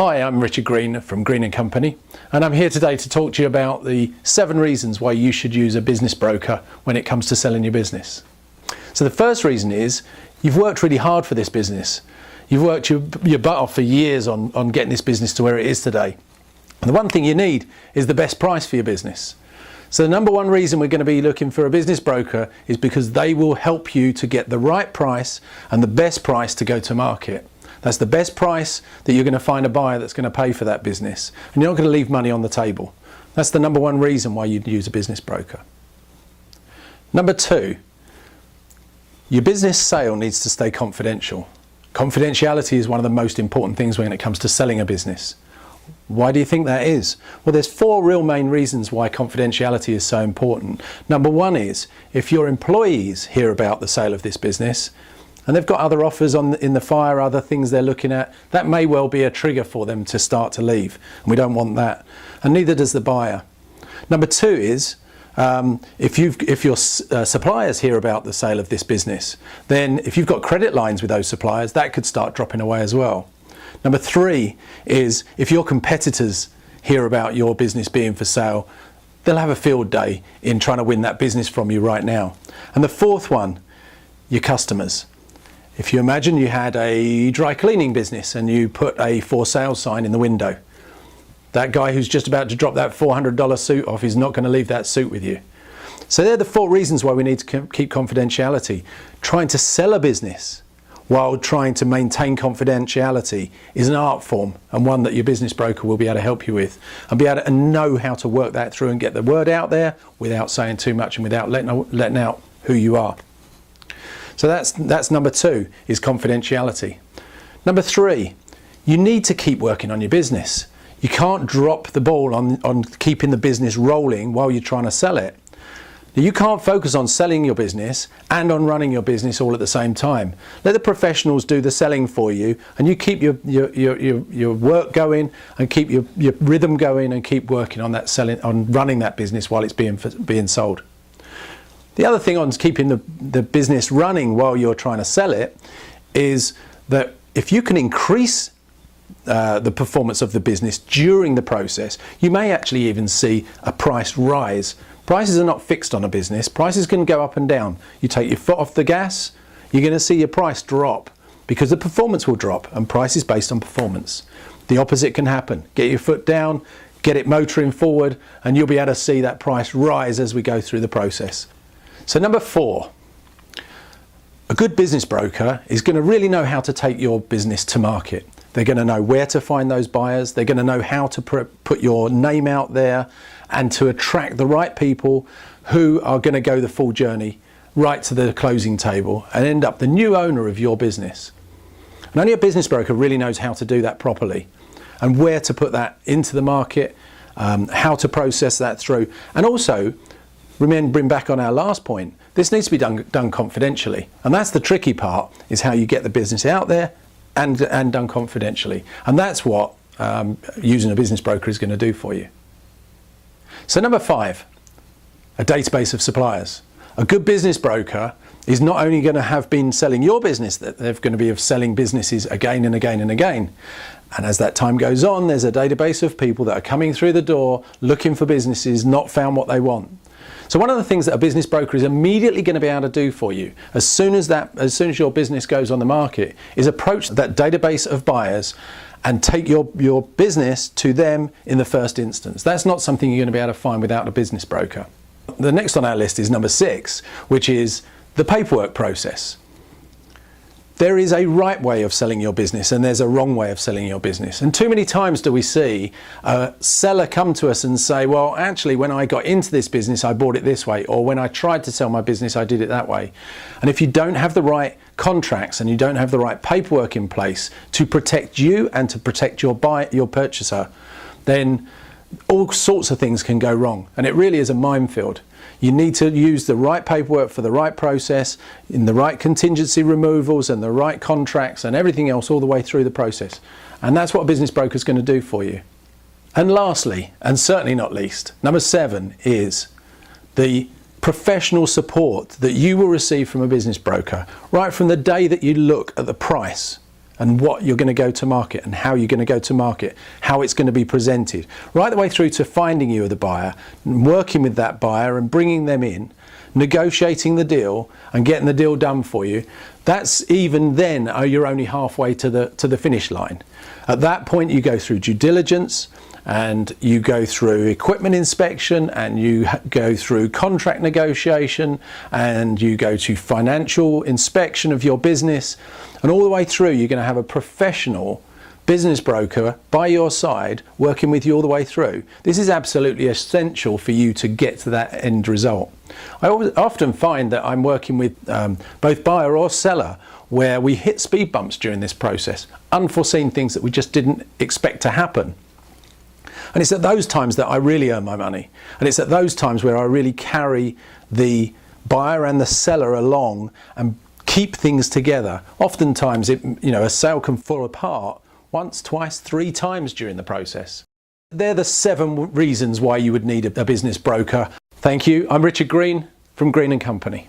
Hi, I'm Richard Green from Green & Company, and I'm here today to talk to you about the 7 reasons why you should use a business broker when it comes to selling your business. So the first reason is you've worked really hard for this business. You've worked your butt off for years on getting this business to where it is today. And the one thing you need is the best price for your business. So the number one reason we're going to be looking for a business broker is because they will help you to get the right price and the best price to go to market. That's the best price that you're going to find a buyer that's going to pay for that business. And you're not going to leave money on the table. That's the number one reason why you'd use a business broker. Number 2, your business sale needs to stay confidential. Confidentiality is one of the most important things when it comes to selling a business. Why do you think that is? Well, there's 4 real main reasons why confidentiality is so important. Number 1 is if your employees hear about the sale of this business and they've got other offers in the fire, other things they're looking at, that may well be a trigger for them to start to leave. And we don't want that. And neither does the buyer. Number 2 is if your suppliers hear about the sale of this business, then if you've got credit lines with those suppliers, that could start dropping away as well. Number 3 is if your competitors hear about your business being for sale, they'll have a field day in trying to win that business from you right now. And the 4th one, your customers. If you imagine you had a dry cleaning business and you put a for sale sign in the window, that guy who's just about to drop that $400 suit off is not going to leave that suit with you. So they're the 4 reasons why we need to keep confidentiality. Trying to sell a business while trying to maintain confidentiality is an art form, and one that your business broker will be able to help you with and be able to know how to work that through and get the word out there without saying too much and without letting out who you are. So that's number 2, is confidentiality. Number 3, you need to keep working on your business. You can't drop the ball on keeping the business rolling while you're trying to sell it. Now, you can't focus on selling your business and on running your business all at the same time. Let the professionals do the selling for you, and you keep your work going and keep your rhythm going and keep working on that selling, on running that business while it's being sold. The other thing on keeping the business running while you're trying to sell it is that if you can increase the performance of the business during the process, you may actually even see a price rise. Prices are not fixed on a business. Prices can go up and down. You take your foot off the gas, you're going to see your price drop because the performance will drop, and price is based on performance. The opposite can happen. Get your foot down, get it motoring forward, and you'll be able to see that price rise as we go through the process. So number 4, a good business broker is going to really know how to take your business to market. They're going to know where to find those buyers. They're going to know how to put your name out there and to attract the right people who are going to go the full journey right to the closing table and end up the new owner of your business. And only a business broker really knows how to do that properly and where to put that into the market, how to process that through, and also remembering back on our last point, this needs to be done confidentially. And that's the tricky part, is how you get the business out there and done confidentially. And that's what using a business broker is going to do for you. So number 5, a database of suppliers. A good business broker is not only going to have been selling your business, that they're going to be selling businesses again and again and again. And as that time goes on, there's a database of people that are coming through the door looking for businesses, not found what they want. So one of the things that a business broker is immediately going to be able to do for you, as soon as your business goes on the market, is approach that database of buyers and take your business to them in the first instance. That's not something you're going to be able to find without a business broker. The next on our list is number 6, which is the paperwork process. There is a right way of selling your business and there's a wrong way of selling your business. And too many times do we see a seller come to us and say, well, actually, when I got into this business, I bought it this way, or when I tried to sell my business, I did it that way. And if you don't have the right contracts and you don't have the right paperwork in place to protect you and to protect your purchaser, then all sorts of things can go wrong. And it really is a minefield. You need to use the right paperwork for the right process, in the right contingency removals and the right contracts and everything else all the way through the process. And that's what a business broker is going to do for you. And lastly, and certainly not least, number 7 is the professional support that you will receive from a business broker right from the day that you look at the price and what you're going to go to market and how you're going to go to market, how it's going to be presented, right the way through to finding you the buyer, working with that buyer and bringing them in, negotiating the deal and getting the deal done for you. That's even then you're only halfway to the finish line. At that point you go through due diligence, and you go through equipment inspection, and you go through contract negotiation, and you go to financial inspection of your business, and all the way through you're going to have a professional business broker by your side working with you all the way through. This is absolutely essential for you to get to that end result. I often find that I'm working with both buyer or seller where we hit speed bumps during this process, unforeseen things that we just didn't expect to happen. And it's at those times that I really earn my money. And it's at those times where I really carry the buyer and the seller along and keep things together. Oftentimes, a sale can fall apart once, twice, 3 times during the process. They're the 7 reasons why you would need a business broker. Thank you. I'm Richard Green from Green & Company.